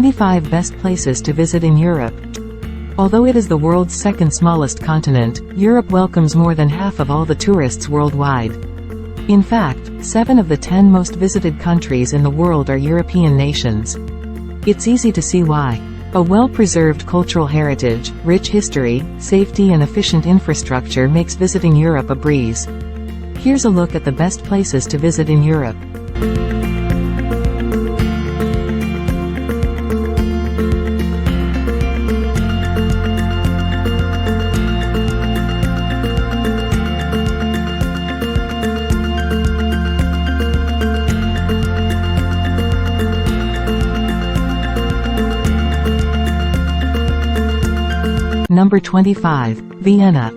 25 Best Places to Visit in Europe. Although it is the world's second smallest continent, Europe welcomes more than half of all the tourists worldwide. In fact, 7 of the 10 most visited countries in the world are European nations. It's easy to see why. A well-preserved cultural heritage, rich history, safety and efficient infrastructure makes visiting Europe a breeze. Here's a look at the best places to visit in Europe. Number 25. Vienna.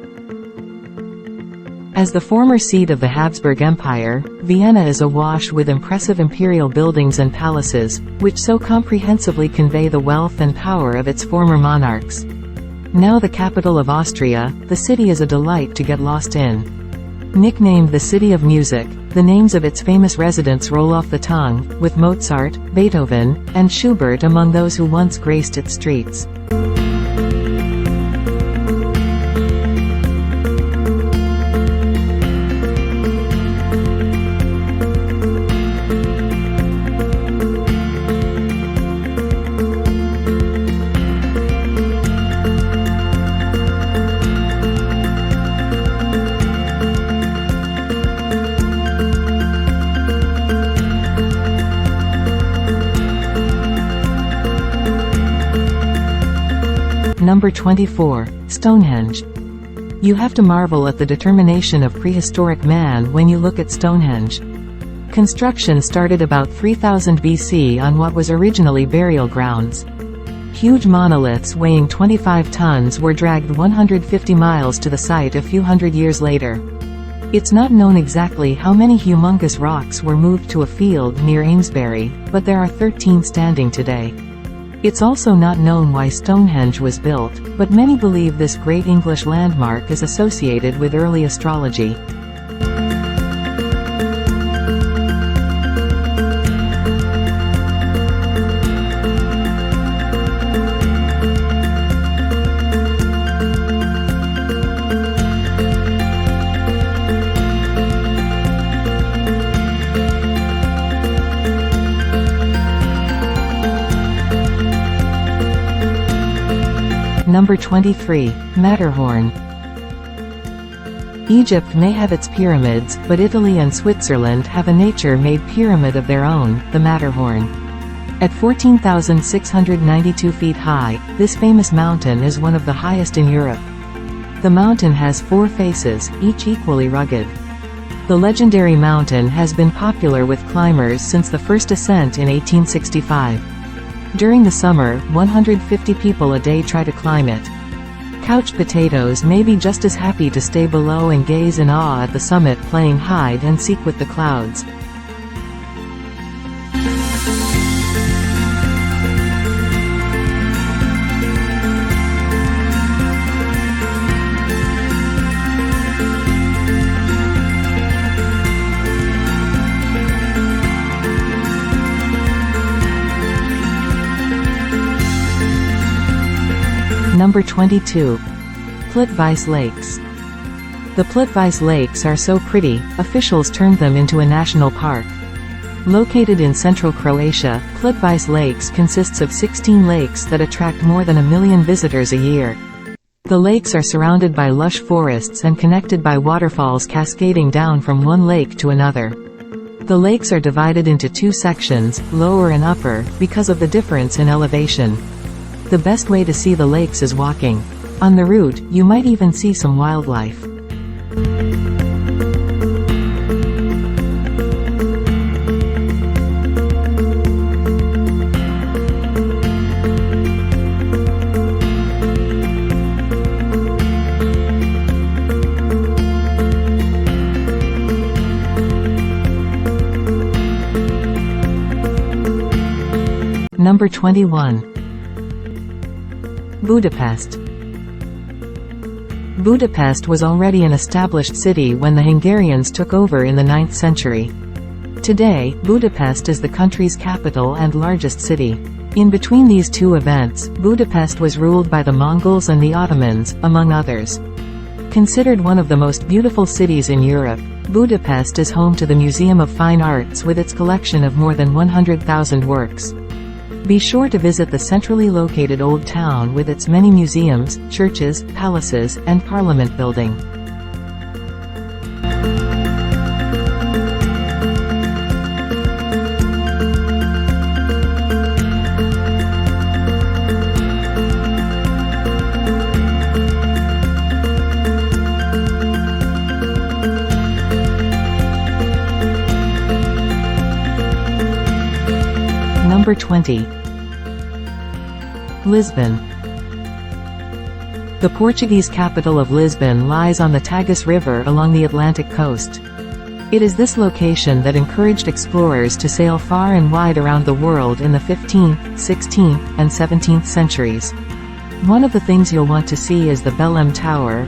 As the former seat of the Habsburg Empire, Vienna is awash with impressive imperial buildings and palaces, which so comprehensively convey the wealth and power of its former monarchs. Now the capital of Austria, the city is a delight to get lost in. Nicknamed the City of Music, the names of its famous residents roll off the tongue, with Mozart, Beethoven, and Schubert among those who once graced its streets. Number 24. Stonehenge. You have to marvel at the determination of prehistoric man when you look at Stonehenge. Construction started about 3000 BC on what was originally burial grounds. Huge monoliths weighing 25 tons were dragged 150 miles to the site a few hundred years later. It's not known exactly how many humongous rocks were moved to a field near Amesbury, but there are 13 standing today. It's also not known why Stonehenge was built, but many believe this great English landmark is associated with early astrology. Number 23. Matterhorn. Egypt may have its pyramids, but Italy and Switzerland have a nature-made pyramid of their own, the Matterhorn. At 14,692 feet high, this famous mountain is one of the highest in Europe. The mountain has 4 faces, each equally rugged. The legendary mountain has been popular with climbers since the first ascent in 1865. During the summer, 150 people a day try to climb it. Couch potatoes may be just as happy to stay below and gaze in awe at the summit playing hide and seek with the clouds. Number 22. Plitvice Lakes. The Plitvice Lakes are so pretty, officials turned them into a national park. Located in central Croatia, Plitvice Lakes consists of 16 lakes that attract more than 1 million visitors a year. The lakes are surrounded by lush forests and connected by waterfalls cascading down from one lake to another. The lakes are divided into 2 sections, lower and upper, because of the difference in elevation. The best way to see the lakes is walking. On the route, you might even see some wildlife. Number 21. Budapest. Budapest was already an established city when the Hungarians took over in the 9th century. Today, Budapest is the country's capital and largest city. In between these two events, Budapest was ruled by the Mongols and the Ottomans, among others. Considered one of the most beautiful cities in Europe, Budapest is home to the Museum of Fine Arts with its collection of more than 100,000 works. Be sure to visit the centrally located Old Town with its many museums, churches, palaces, and parliament building. Number 20. Lisbon. The Portuguese capital of Lisbon lies on the Tagus River along the Atlantic coast. It is this location that encouraged explorers to sail far and wide around the world in the 15th, 16th, and 17th centuries. One of the things you'll want to see is the Belém Tower,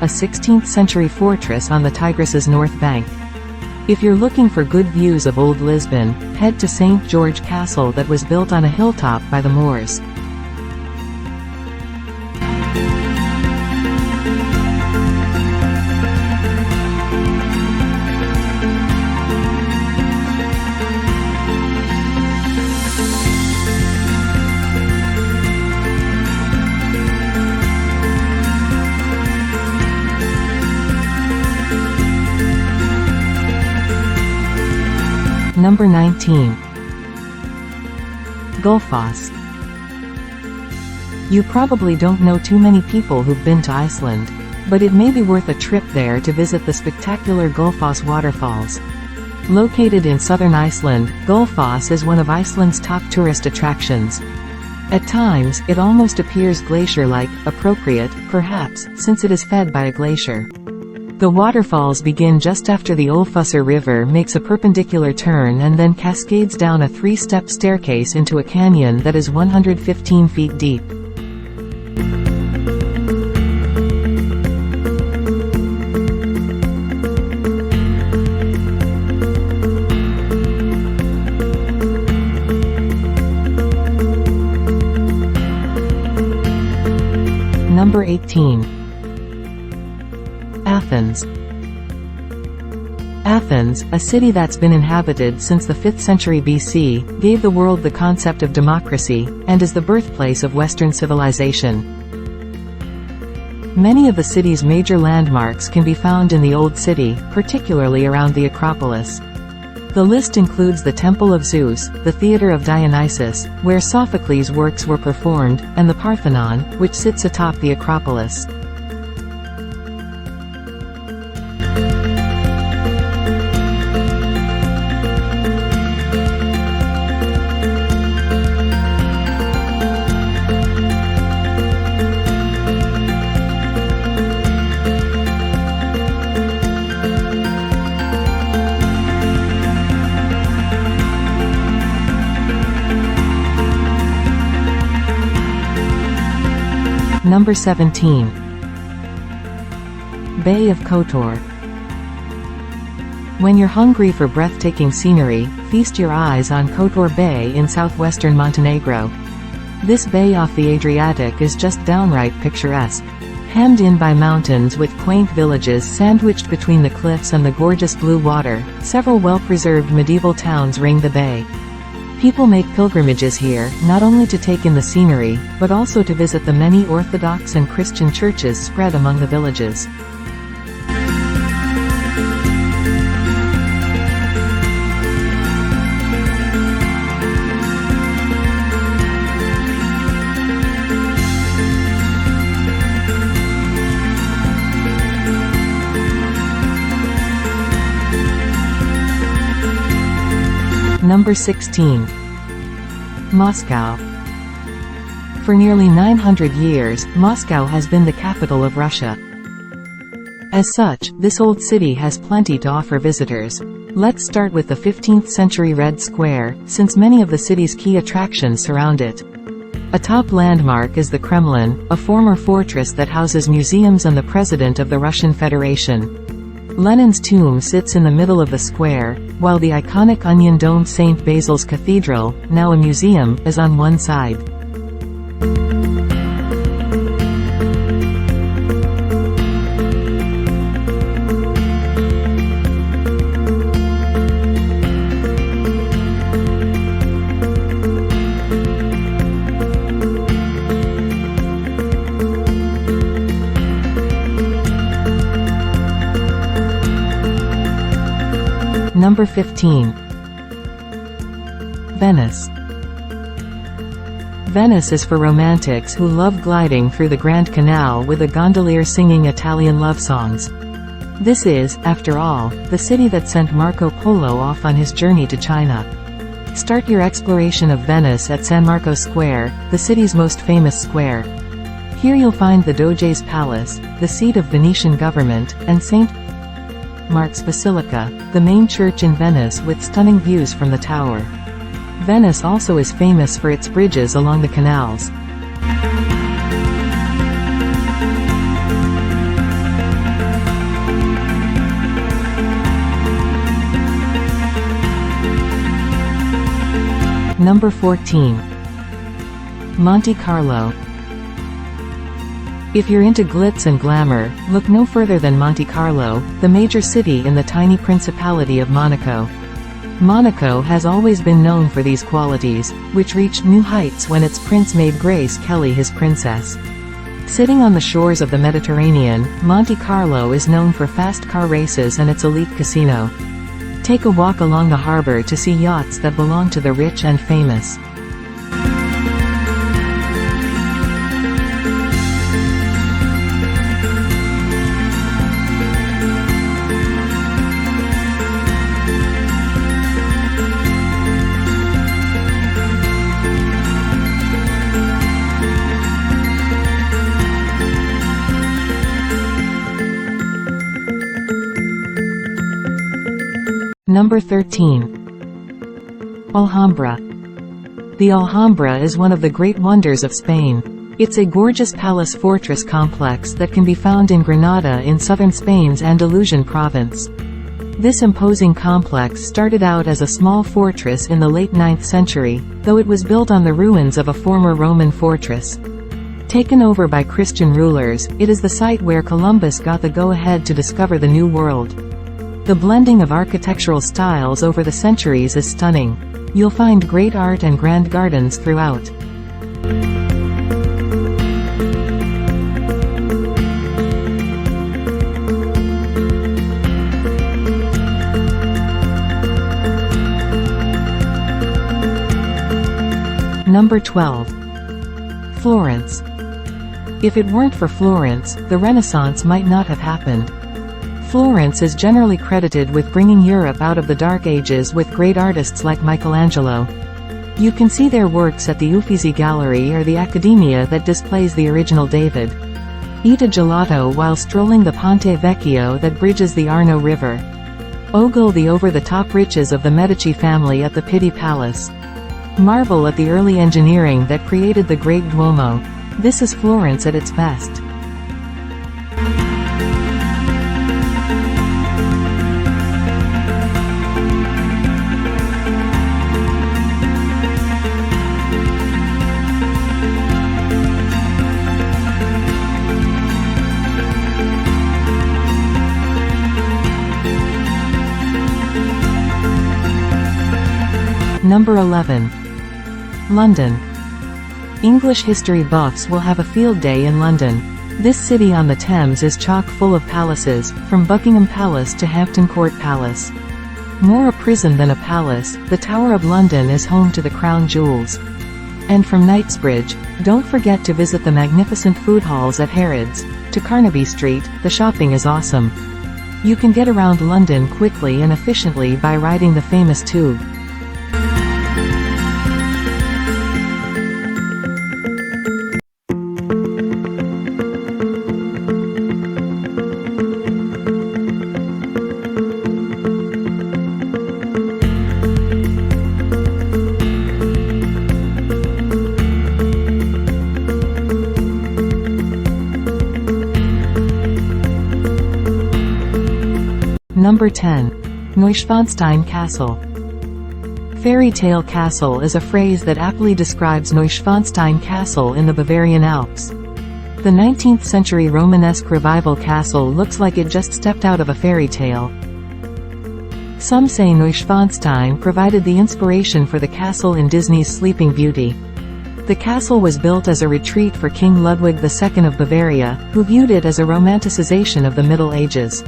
a 16th century fortress on the Tigris's north bank. If you're looking for good views of Old Lisbon, head to St. George Castle that was built on a hilltop by the Moors. Number 19. Gullfoss. You probably don't know too many people who've been to Iceland, but it may be worth a trip there to visit the spectacular Gullfoss waterfalls. Located in southern Iceland, Gullfoss is one of Iceland's top tourist attractions. At times, it almost appears glacier-like, appropriate, perhaps, since it is fed by a glacier. The waterfalls begin just after the Gullfossar River makes a perpendicular turn and then cascades down a 3-step staircase into a canyon that is 115 feet deep. Number 18. Athens. Athens, a city that's been inhabited since the 5th century BC, gave the world the concept of democracy, and is the birthplace of Western civilization. Many of the city's major landmarks can be found in the Old City, particularly around the Acropolis. The list includes the Temple of Zeus, the Theatre of Dionysus, where Sophocles' works were performed, and the Parthenon, which sits atop the Acropolis. Number 17. Bay of Kotor. When you're hungry for breathtaking scenery, feast your eyes on Kotor Bay in southwestern Montenegro. This bay off the Adriatic is just downright picturesque. Hemmed in by mountains with quaint villages sandwiched between the cliffs and the gorgeous blue water, several well-preserved medieval towns ring the bay. People make pilgrimages here, not only to take in the scenery, but also to visit the many Orthodox and Christian churches spread among the villages. Number 16. Moscow. For nearly 900 years, Moscow has been the capital of Russia. As such, this old city has plenty to offer visitors. Let's start with the 15th century Red Square, since many of the city's key attractions surround it. A top landmark is the Kremlin, a former fortress that houses museums and the President of the Russian Federation. Lenin's tomb sits in the middle of the square, while the iconic onion-domed St. Basil's Cathedral, now a museum, is on one side. Number 15. Venice. Venice is for romantics who love gliding through the Grand Canal with a gondolier singing Italian love songs. This is, after all, the city that sent Marco Polo off on his journey to China. Start your exploration of Venice at San Marco Square, the city's most famous square. Here you'll find the Doge's Palace, the seat of Venetian government, and St. Mark's Basilica, the main church in Venice with stunning views from the tower. Venice also is famous for its bridges along the canals. Number 14. Monte Carlo. If you're into glitz and glamour, look no further than Monte Carlo, the major city in the tiny Principality of Monaco. Monaco has always been known for these qualities, which reached new heights when its prince made Grace Kelly his princess. Sitting on the shores of the Mediterranean, Monte Carlo is known for fast car races and its elite casino. Take a walk along the harbor to see yachts that belong to the rich and famous. Number 13. Alhambra. The Alhambra is one of the great wonders of Spain. It's a gorgeous palace fortress complex that can be found in Granada in southern Spain's Andalusian province. This imposing complex started out as a small fortress in the late 9th century, though it was built on the ruins of a former Roman fortress. Taken over by Christian rulers, it is the site where Columbus got the go-ahead to discover the New World. The blending of architectural styles over the centuries is stunning. You'll find great art and grand gardens throughout. Number 12. Florence. If it weren't for Florence, the Renaissance might not have happened. Florence is generally credited with bringing Europe out of the Dark Ages with great artists like Michelangelo. You can see their works at the Uffizi Gallery or the Accademia that displays the original David. Eat a gelato while strolling the Ponte Vecchio that bridges the Arno River. Ogle the over-the-top riches of the Medici family at the Pitti Palace. Marvel at the early engineering that created the Great Duomo. This is Florence at its best. Number 11. London. English history buffs will have a field day in London. This city on the Thames is chock full of palaces, from Buckingham Palace to Hampton Court Palace. More a prison than a palace, the Tower of London is home to the crown jewels. And from Knightsbridge, don't forget to visit the magnificent food halls at Harrods. To Carnaby Street, the shopping is awesome. You can get around London quickly and efficiently by riding the famous tube. Number 10. Neuschwanstein Castle. Fairy tale castle is a phrase that aptly describes Neuschwanstein Castle in the Bavarian Alps. The 19th century Romanesque revival castle looks like it just stepped out of a fairy tale. Some say Neuschwanstein provided the inspiration for the castle in Disney's Sleeping Beauty. The castle was built as a retreat for King Ludwig II of Bavaria, who viewed it as a romanticization of the Middle Ages.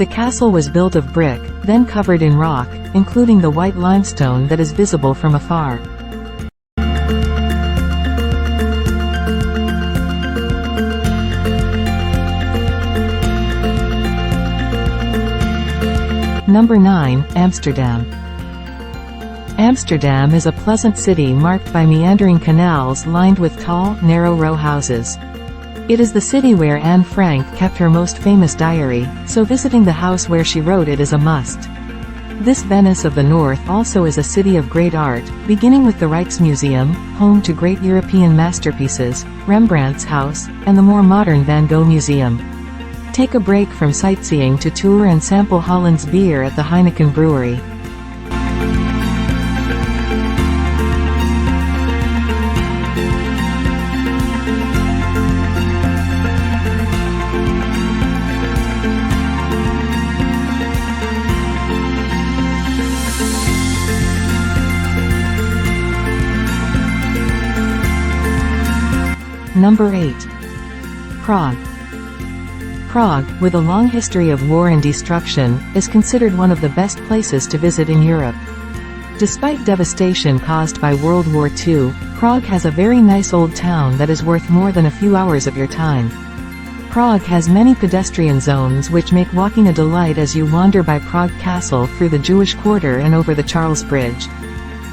The castle was built of brick, then covered in rock, including the white limestone that is visible from afar. Number 9. Amsterdam. Amsterdam is a pleasant city marked by meandering canals lined with tall, narrow row houses. It is the city where Anne Frank kept her most famous diary, so visiting the house where she wrote it is a must. This Venice of the North also is a city of great art, beginning with the Rijksmuseum, home to great European masterpieces, Rembrandt's house, and the more modern Van Gogh Museum. Take a break from sightseeing to tour and sample Holland's beer at the Heineken Brewery. Number 8. Prague. Prague, with a long history of war and destruction, is considered one of the best places to visit in Europe. Despite devastation caused by World War II, Prague has a very nice old town that is worth more than a few hours of your time. Prague has many pedestrian zones which make walking a delight as you wander by Prague Castle through the Jewish Quarter and over the Charles Bridge.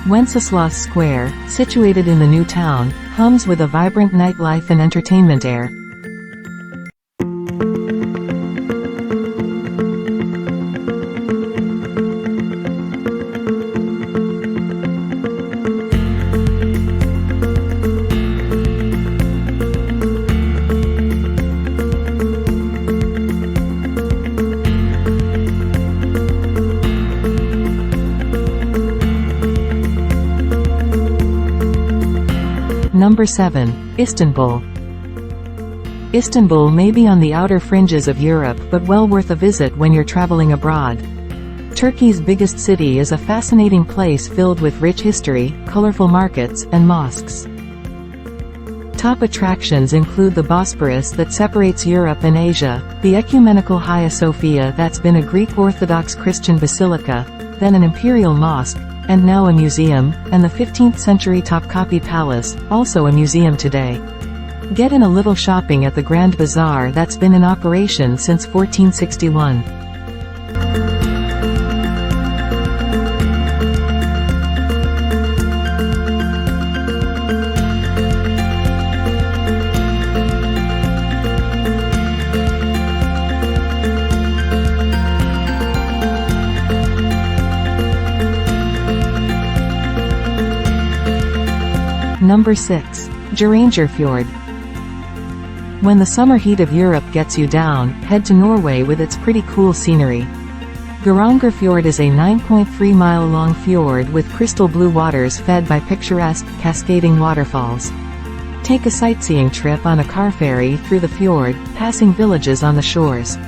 Wenceslas Square, situated in the new town, hums with a vibrant nightlife and entertainment air. Number 7. Istanbul. Istanbul may be on the outer fringes of Europe but well worth a visit when you're traveling abroad. Turkey's biggest city is a fascinating place filled with rich history, colorful markets, and mosques. Top attractions include the Bosporus that separates Europe and Asia, the ecumenical Hagia Sophia that's been a Greek Orthodox Christian basilica, then an imperial mosque, and now a museum, and the 15th century Topkapi Palace, also a museum today. Get in a little shopping at the Grand Bazaar that's been in operation since 1461. Number 6. Gerangerfjord. When the summer heat of Europe gets you down, head to Norway with its pretty cool scenery. Gerangerfjord is a 9.3-mile-long fjord with crystal blue waters fed by picturesque, cascading waterfalls. Take a sightseeing trip on a car ferry through the fjord, passing villages on the shores.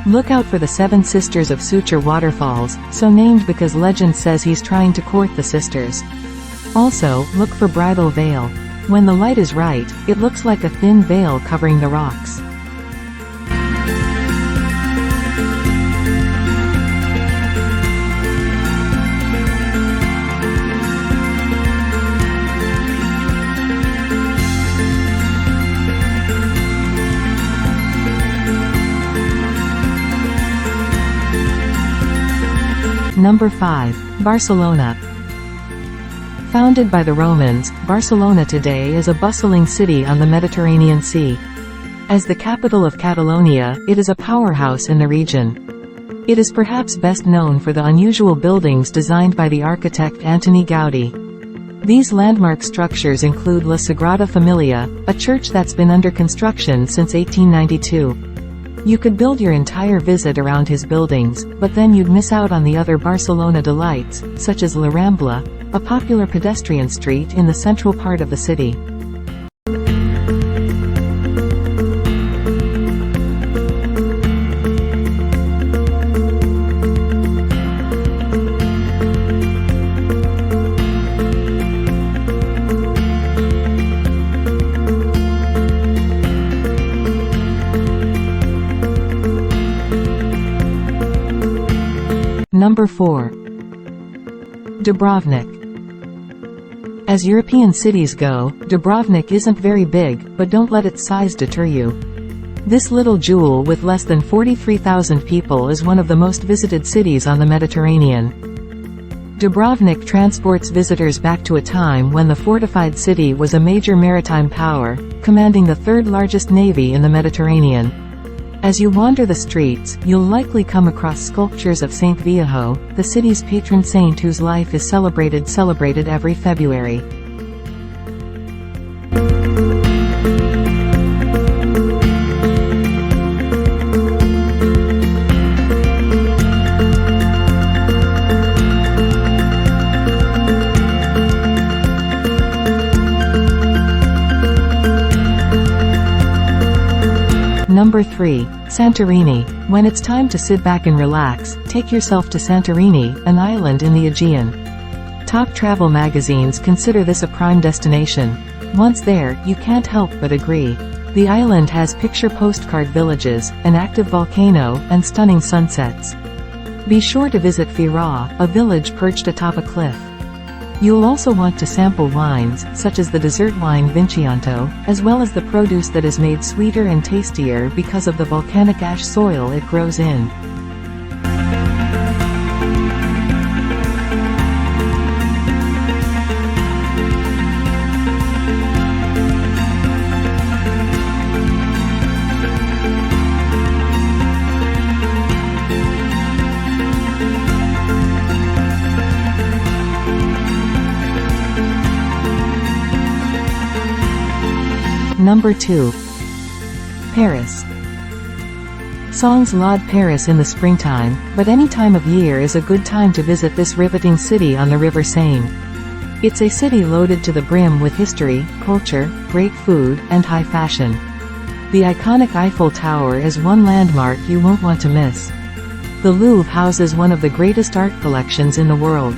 Look out for the Seven Sisters of Suture waterfalls, so named because legend says he's trying to court the sisters. Also, look for Bridal Veil. When the light is right, it looks like a thin veil covering the rocks. Number 5. Barcelona. Founded by the Romans, Barcelona today is a bustling city on the Mediterranean Sea. As the capital of Catalonia, it is a powerhouse in the region. It is perhaps best known for the unusual buildings designed by the architect Antoni Gaudí. These landmark structures include La Sagrada Familia, a church that's been under construction since 1892. You could build your entire visit around his buildings, but then you'd miss out on the other Barcelona delights, such as La Rambla, a popular pedestrian street in the central part of the city. Number 4. Dubrovnik. As European cities go, Dubrovnik isn't very big, but don't let its size deter you. This little jewel with less than 43,000 people is one of the most visited cities on the Mediterranean. Dubrovnik transports visitors back to a time when the fortified city was a major maritime power, commanding the third largest navy in the Mediterranean. As you wander the streets, you'll likely come across sculptures of Saint Viejo, the city's patron saint whose life is celebrated every February. Number 3. Santorini. When it's time to sit back and relax, take yourself to Santorini, an island in the Aegean. Top travel magazines consider this a prime destination. Once there, you can't help but agree. The island has picture postcard villages, an active volcano, and stunning sunsets. Be sure to visit Fira, a village perched atop a cliff. You'll also want to sample wines, such as the dessert wine Vincianto, as well as the produce that is made sweeter and tastier because of the volcanic ash soil it grows in. Number 2. Paris. Songs laud Paris in the springtime, but any time of year is a good time to visit this riveting city on the River Seine. It's a city loaded to the brim with history, culture, great food, and high fashion. The iconic Eiffel Tower is one landmark you won't want to miss. The Louvre houses one of the greatest art collections in the world.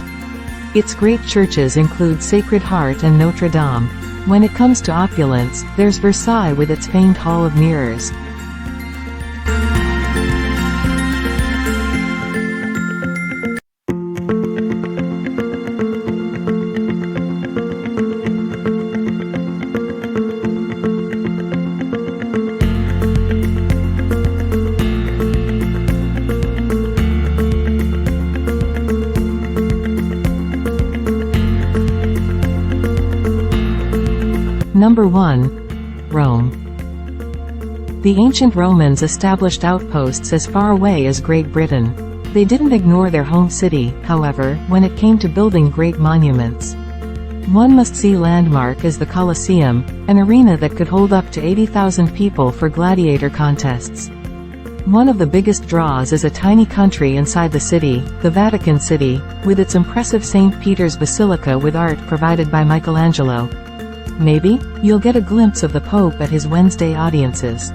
Its great churches include Sacred Heart and Notre Dame. When it comes to opulence, there's Versailles with its famed Hall of Mirrors. Number 1. Rome. The ancient Romans established outposts as far away as Great Britain. They didn't ignore their home city, however, when it came to building great monuments. One must-see landmark is the Colosseum, an arena that could hold up to 80,000 people for gladiator contests. One of the biggest draws is a tiny country inside the city, the Vatican City, with its impressive St. Peter's Basilica with art provided by Michelangelo. Maybe, you'll get a glimpse of the Pope at his Wednesday audiences.